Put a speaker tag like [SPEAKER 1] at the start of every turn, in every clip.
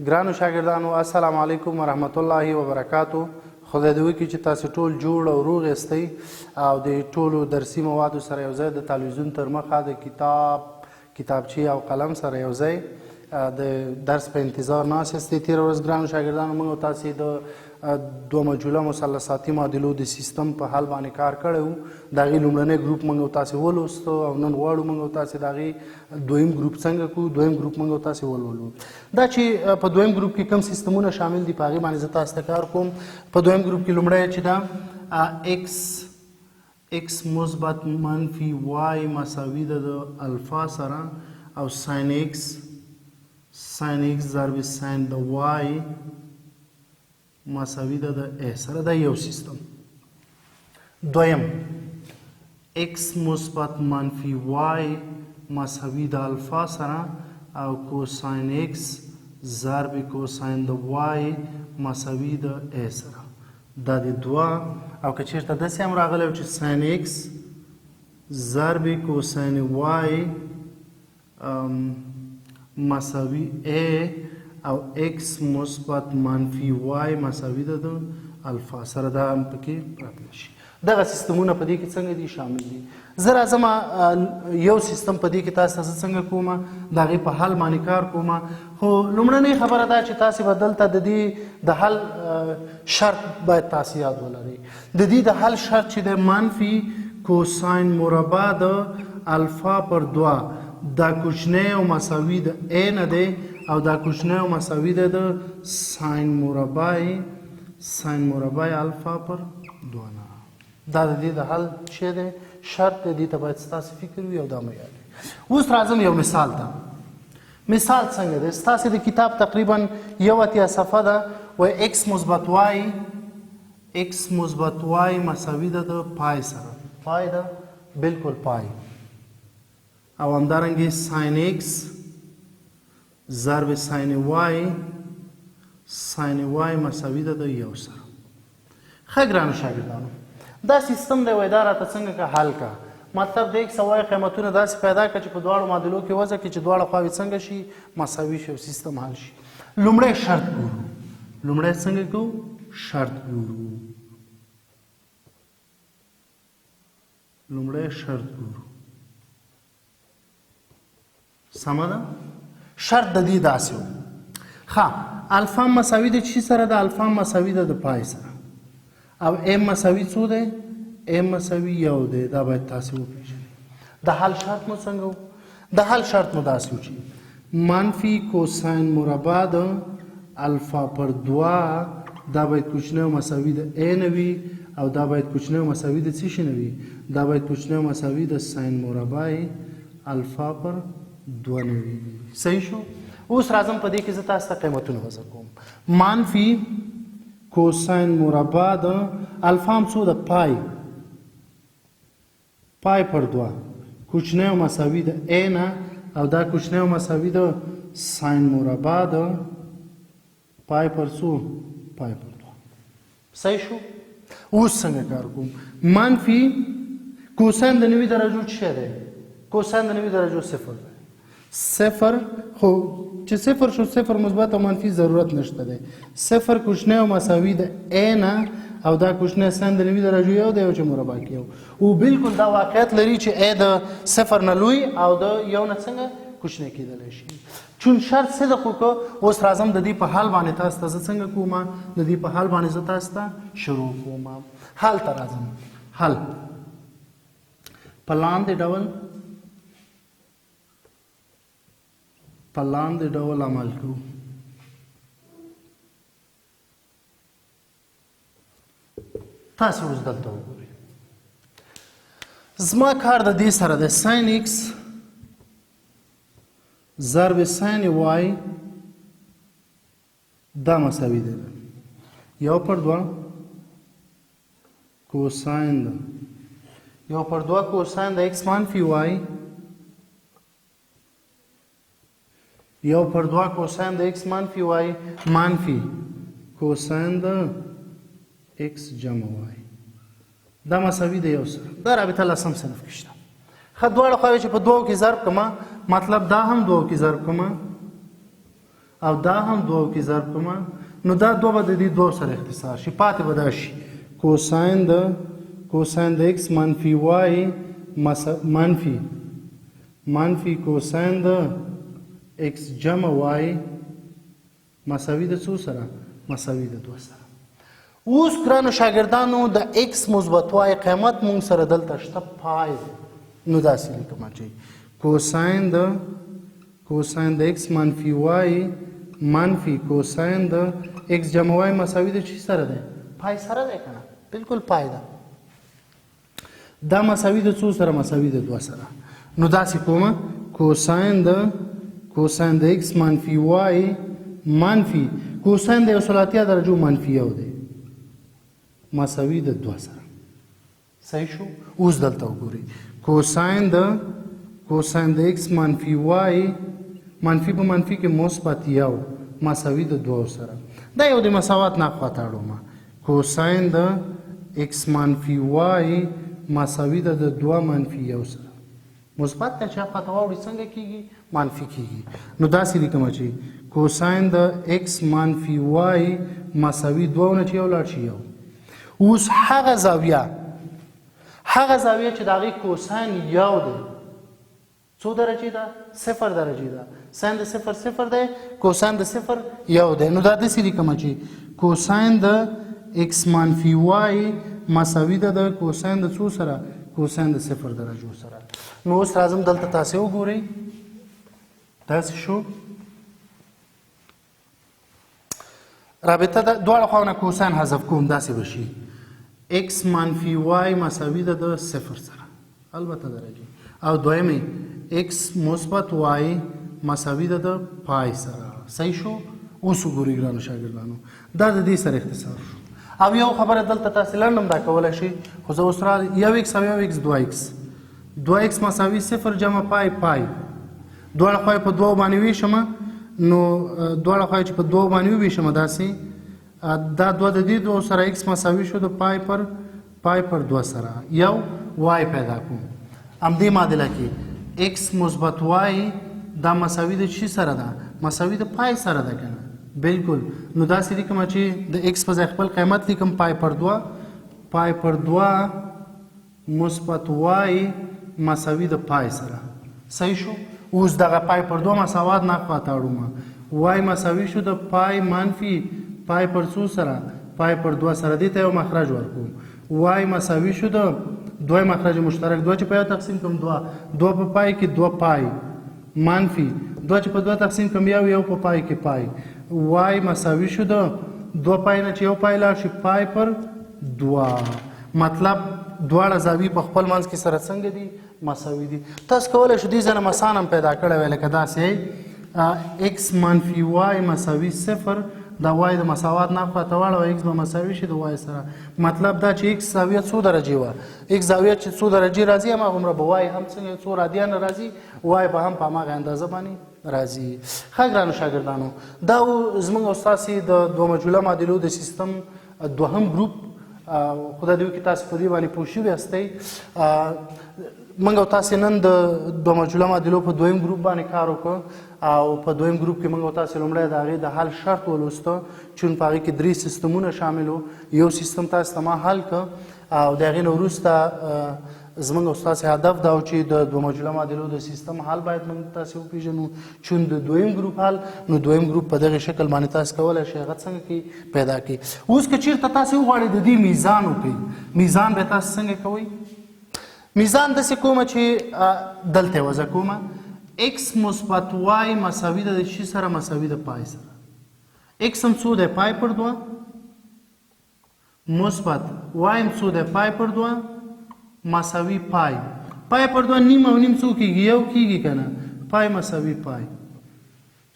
[SPEAKER 1] ګرانو شاګردانو السلام علیکم ورحمت الله وبرکاتو. خدای دې وکړي چې تاسو ټول جوړ او روغ یاستئ او د ټولو درسي موادو سره یو ځای د تلویزیون تر مخه د کتابچې او قلم سره یو ځای د درس په انتظار ناست یاستئ. تېره ورځ ګرانو شاګردانو موږ او تاسې د دوه مجهوله مثلثاتي معادلو د سیستم په حل باندې کار کړی و. د هغې لومړنی ګروپ موږ او تاسې ولوستو او نن غواړو موږ او تاسې د هغې دویم ګروپ څنګه کړو. دویم ګروپ موږ او تاسې ولولو. دا چې په دویم ګروپ کې کوم سیستمونه شامل دي په هغې باندې زه تاسو ته کار کوم. په دویم ګروپ کې لومړی چې دا x مثبت منفي y مساوي ده د الفا سره او ساین x ضرب ساین د y مساوي ده د a سره. دا یو سیستم. دویم x مثبت منفي y مساوي د الفا سره او کوساین x ضرب کوساین د y مساوي د a سره. دا د دوه او که چېرته داسې هم راغلی و چې ساین x ضرب کوساین y مساوي a او x مثبت منفي y مساوي ده د الفا سره. دا هم پکې راتلی شي. دغه سیستمونه په دې کې څنګه دي شامل دي. زه راځم یو سیستم په دې کې تاسو ته څنګه کوم د هغې په حل باندې کار کوم. خو لومړنۍ خبره دا چې تاسې به دلته د دې د حل شرط باید تاسې یاد ولرئ. د دې د حل شرط چې دی منفي کوساین مربع د الفا پر دوه دا کوچنی او مساوي د a نه دی او دا کوچنی او مساوي ده د ساین مربع الفا پر دوه نه. دا د دې د حل چې دی شرط دی. دې ته باید ستاسې فکر وي او دا مو یاد وي. اوس راځم یو مثال ته. مثال څنګه دی؟ ستاسې د کتاب تقریبا 81 صفحه ده. وایي x مثبت y مساوي ده د پای سره. پای ده بلکل پای او همدارنګې ساین x ضرب ساین y مساوي ده د یو سره. ښه ګرانو شاګردانو دا سیستم دی. وایي دا راته څنګه که حل که مطلب د x او y قیمتونه داسې پیدا کړه چې په دواړو معادلو کې وضع کړي چې دواړه خواوې څنګه شي مساوي شي او سیستم حل شي. لومړی شرط ګورو. لومړی څنګه کوو؟ شرط ګورو. لومړی شرط ګورو. سمه ده؟ شرط د دې داسې و. ښه الفا مساوي د چی سره ده؟ الفا مساوي ده د پای سره او m مساوي څو دی؟ m مساوي یو دی. دا باید تاسې وپېژنئ. د حل شرط مو څنګه و؟ د حل شرط مو داسې و چې منفي کوساین مربع د الفا پر دوه دا باید کوچنی او مساوي د a نه وي او دا باید کوچنی او مساوي د څه شي نه وي؟ دا باید کوچنی او مساوي د ساین مربع الفا پر دوه نه وي. صحیح شو؟ اوس راځم په دې کې زه تاسو ته قیمتونه وضع کوم. منفي کوساین مربع د الفا هم څو د پای پر دوه کوچنی او مساوي د a نه او دا کوچنی او مساوي د ساین مربع د پای پر څو؟ پای پر دوه. صحیح شو؟ اوس څنګه کار کوم؟ منفي کوساین د 90 درجو څه دی؟ کوساین د 90 درجو صفر دی. صفر خو چې صفر شو صفر مثبت او منفي ضرورت نشته دی. صفر کوچنی او مساوي د a نه او دا کوچنی ساین د 90 درجو یو دی او چې مربع کې یو. او بالکل دا واقعیت لري چې a د صفر نه لوی او د یو نه څنګه کوچنی کېدلی شي. چون شرط صدق وکړو. اوس راځم د دې په حل باندې تاسو ته زه څنګه کوم؟ د دې په حل باندې زه تاسو ته شروع کوم. حل ته راځم. حل په لاندې ډول عمل کوو. تاسو اوس دلته وګورئ. زما کار د دې سره د ساین x ضرب ساین y دا مساوي دی یو پر دوه کوساین ده یو پر دوه کوساین د x منفي y یو پر دوه کوساین د x منفي y منفي کوساین د x جمع y دا مساوي د یو سره. دا رابطه لسم صنف کې شته. ښه دواړه خواوې چې په دوو کې ضرب کړم مطلب دا هم دوو کې ضرب کړم او دا هم دوو کې ضرب کومه نو دا دوه به د دې دوو سره اختصار شي پاتې به دا شي کوساین د ایکس منفي وای منفي کوساین د ایکس جمع وای مساوي د څو سره مساوي د 2 سره. اوس ګرانو شاګردانو د ایکس مثبت وای قیمت مونږ سره دلته شته پای نو داسې لیکم چې کوساین د ایکس منفي وای منفي کوساین د ایکس جمع وای مساوي د چی سره ده پای سره ده کنه بالکل پای ده دا مساوي د څو سره مساوي د 2 سره نو داسې کومه کوساین د ایکس منفي وای منفي کوساین د یو ثلاثیه درجو منفي یو دی مساوي د 2 سره صحیح شو. اوس دلته وګورئ کوساین د ایکس منفي وای منفي په منفي کې مثبت یو مساوي د 2 سره دا یو د مساوات نه خواته اړوم کوساین د ایکس منفي وای مساوي د 2 منفي یو سره مثبت ته چې خواته واوړي څنګه کیږي منفي کیږي نو داسې لیکم چې کوساین د ایکس منفي وای مساوي 2 نه چې یو لاړ شي یو. اوس هغه زاویه چې د هغې کوساین یو دی څو درجې ده 0 درجې ده ساین د 0 دی کوساین د 0 یو دی نو دا داسې لیکم چې کوساین د ایکس منفي وای مساوي ده د کوساین د څو سره کوساین د 0 درجو سره. نو اوس راځم دلته تاسې وګورئ داسې شو رابطه د دواړه خواونه کوساین حذف کوم داسې به شي ایکس منفي وای مساوي ده د 0 سره البته درجې او دویمې ایکس مثبت وای مساوي ده د پای سره صحیح شو. اوس وګورئ ګرانو شاګردانو دا د دې سره اختصار شو او یو خبره دلته تاسې لنډم دا کولی شئ خو زه اوس را یو ایکس او یو ایکس 2 ایکس مساوي 0 جمع پای دواړه خوا په 2 باندې ویشم نو دواړه خوا چې په 2 باندې وویشم داسې دا 2 د دې 2 سره ایکس مساوي شو د پای پر 2 سره یو وای پیدا کوم همدې معادله کې ایکس مثبت وای دا مساوي د چی سره ده مساوي د پای سره ده کنه بالکل نو داسې لیکم چې د ایکس په ځای خپل قیمت لیکم پای پر 2 مثبت وای مساوي د پای سره صحیح شو. اوس دغه پای پر 2 مساوات نه خواته اړوم وای مساوي شو د پای منفي پای پر څو سره پای پر 2 سره دې ته یو مخرج ورکوم وای مساوي شو د 2 مخرج مشترک 2 چې په یو تقسیم کوم 2 په پای کې 2 پای منفي 2 چې په 2 تقسیم کوم یو په پای کې پای وای مساوي شو د 2 پای نه چې یو پای لاړ شي پای پر 2 مطلب دواړه زاویې په خپل منځ کې سره څنګه دي مساوي دي. تاسو کولی شو دې ځای نه مثال هم پیدا کړی وی لکه داسې ایکس منفي وای مساوي 0 دا وای د مساوات نه خواته واړوه ایکس به مساوي شي د وای سره مطلب دا چې ایکس زاویه څو درجې وه ایکس زاویه چې څو درجې راځي هماغومره به وای هم څنګه څو رادیانه راځي وای به هم په هماغه اندازه باندې راځي. ښه ګرانو شاګردانو دا زموږ او ستاسې د دوه مجهوله معادلو د سیستم دوهم ګروپ خدای دې وکړي تاسو په دې باندې پوه شوي یاستئ. موږ او تاسې نن د دوه مجهوله معادلو په دویم ګروپ باندې کار وکړو او په دویم ګروپ کې موږ او تاسې لومړی د هغې د حل شرط ولوسته چون په هغې کې 3 سیستمونه شامل وو یو سیستم تاسې ته ما حل کړ او د هغې نه وروسته زموږ او ستاسې هدف دا و چې د دوه مجهوله معادلو د سیستم حل باید موږ تاسې وپېژنو چون د دویم ګروپ حل نو دویم ګروپ په دغې شکل باندې تاسې کولی شئ هغه څنګه کوي پیدا کړي. اوس که چېرته تاسې وغواړئ د دې میزان وکړئ میزان به تاسې څنګه کوئ میزان داسې کومه چې دلته یې وضع کومه ایکس مثبت وای مساوي ده د چي سره مساوي د پای سره ایکس هم څو دی پای پر 2 مثبت وای هم څو دی پای پر 2 مساوي پای پر 2 نیم او نیم څو کېږي یو کېږي که نه پای مساوي پای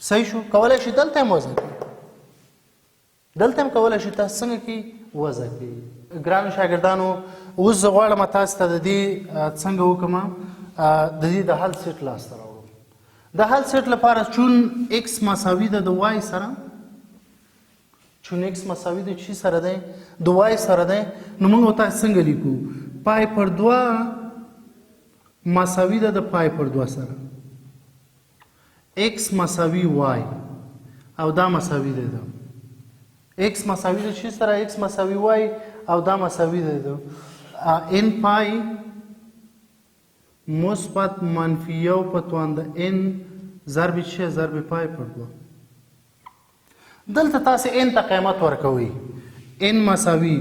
[SPEAKER 1] صحیح شو. کولی شي دلته هم وضع کړي دلته هم کولی شي تاسو څنګه کې وضع کړي. ګرانو شاګردانو اوس زه غواړم تاسو ته د دې څنګه وکړم د دې د حل سیټ لاسته راوړم. د حل سیټ لپاره چون ایکس مساوي ده د وای سره چون ایکس مساوي د چی سره دی د وای سره دی نو موږ تاسو څنګه لیکو پای پر 2 مساوي ده د پای پر 2 سره ایکس مساوي وای او دا مساوي دی ده x مساوي د چی سره x مساوي y او دا مساوي دی ده n پای مثبت منفي یو په توان د n ضرب چی ضرب پای پر دوه دلته تاسو n ته قیمت ورکوي n مساوي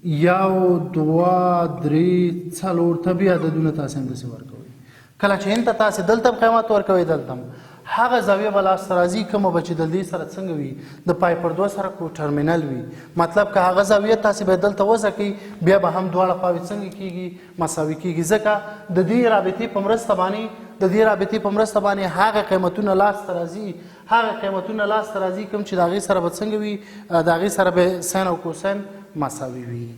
[SPEAKER 1] یو دوه درې څلور ته بیا عددونه تاسو همداسې ورکوي کله چې n ته تاسو دلته قیمت ورکوي دلته هغه زاویه به لاسته راځي کومه به چې د دې سره څنګه وي د پای پر دوه سره کو ټرمینل وي مطلب که هغه زاویه تاسو به دلته وځکئ بیا به هم دواړه خواوې څنګه کیږي مساوي کیږي ځکه د دې رابطې په مرسته باندې هغه قیمتونه لاسته راځي کوم چې د هغې سره به څنګه وي د هغې سره به سین او کوسین مساوي وي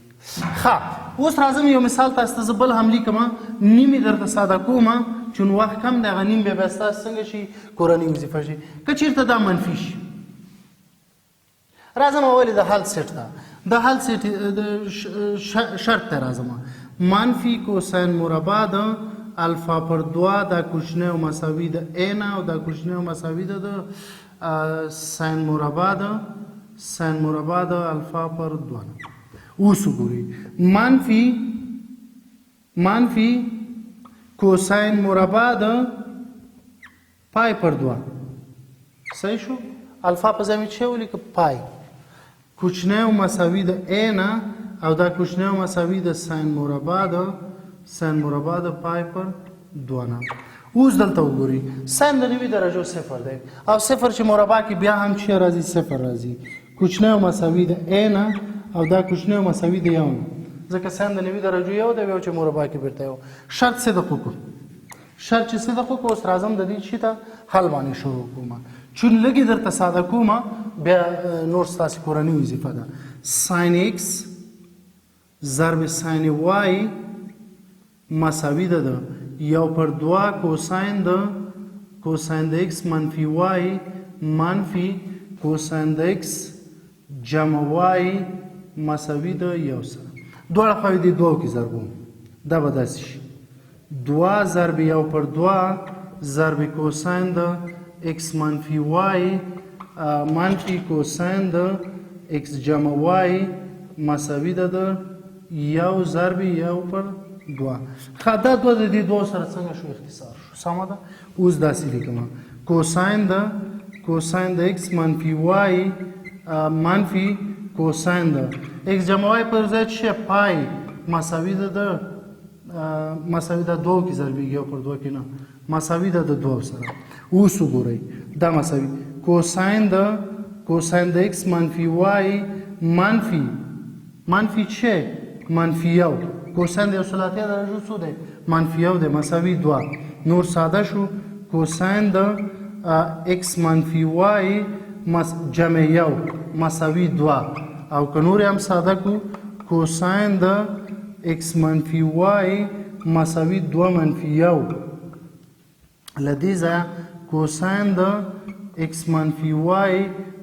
[SPEAKER 1] ښه اوس راځم یو مثال تاسو ته زه بل هم لیکم نیم یې درته ساده کوم چون وخت کم دی هغه نیم بیا ستاسو څنګه شي کورنۍ وظیفه شي که چېرته دا منفي شي راځم اول د حل سیټ ته د حل سیټ شرط ته راځم منفي کوسین مربع د الفا پر دوه دا کوچنی مساوي د a نه او دا کوچنی مساوي د سین مربع د الفا پر دوه نه اوس وګورئ منفي کوسین مربع د پای پر دوه صحیح شو الفا په ځای مې چې ولیکه پای کوچنی مساوي د a نه او دا کوچنی مساوي د سین مربع د پای پر دوه نه اوس دلته وګورئ سین د 90 درجو صفر دی او صفر چې مربع کې بیا هم چې راځي صفر راځي کوچنی مساوي د a نه او دا کوچنی مساوي د یو نه ځکه سین د 90 درجو یو دی او چې مربع کې بیرته یو شرط صدق وکړو اوس راځم د دې شي ته حل باندې شروع کوم چون لږې درته ساده کوم بیا نور ستاسې کورنۍ وظیفه ده ساین x ضرب ساین y مساوي ده یو پر دوه کوساین د x منفي y منفي کوساین د x جمع y مساوي د یو سره دواړه خواوې دې دوو کې ضربوم دا به داسې شي دوه ضرب یو پر دوه ضرب کوساین د x منفي y منفي کوساین د x جمع y مساوي ده د یو ضرب یو پر دوه ښه دا دوه د دې دوو سره څنګه شو اختصار شو سمه ده اوس داسې لیکم کوساین د x منفي y منفي کوساین د x جمع y پر ځای چې پای مساوي ده د دوو کې ضربېږي یو پر دوه کې نه مساوي ده د دوو سره اوس وګورئ دا مساوي کوساین د x منفي y منفي چې منفي یو کوساین د یو سل اتیا درجو څو دی منفي یو دی مساوي دوه نور ساده شو کوساین د x منفي y جمع یو مساوي دوه او که نور هم ساده کو کوساین د x منفي y مساوي دوه منفي یو له دې ځایه کوساین د x منفي y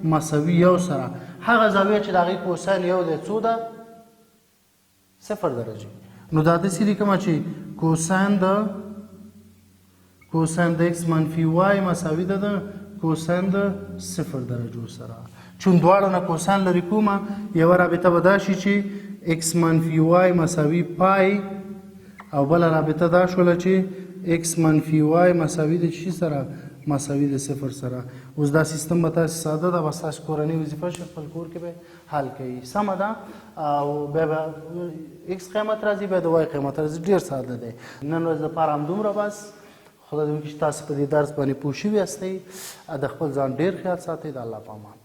[SPEAKER 1] مساوي یو سره هغه زاویه چې د هغې کوساین یو دی څو ده صفر درجې نو دا داسې لیکم چې کوساین د x منفي y مساوي ده د کوساین د صفر درجو سره چون دواړو نه کوساین لرې کومه یوه رابطه به دا شي چې x منفي y مساوي پای او بله رابطه دا شوله چې x منفي y مساوي د چی سره مساوي د صفر سره اوس دا سیستم به تاسې ساده ده بس تاسې کورنۍ وظیفه شي خپل کور کې به حل کوي سمه ده او بیا به x قیمت راځي بیا د y قیمت راځي ډېر ساده دی نن ورځ لپاره همدومره بس خدای دې وکړي چې تاسو په دې درس باندې پوه شوي یاستئ د خپل ځان ډېر خیال ساتئ د الله په امان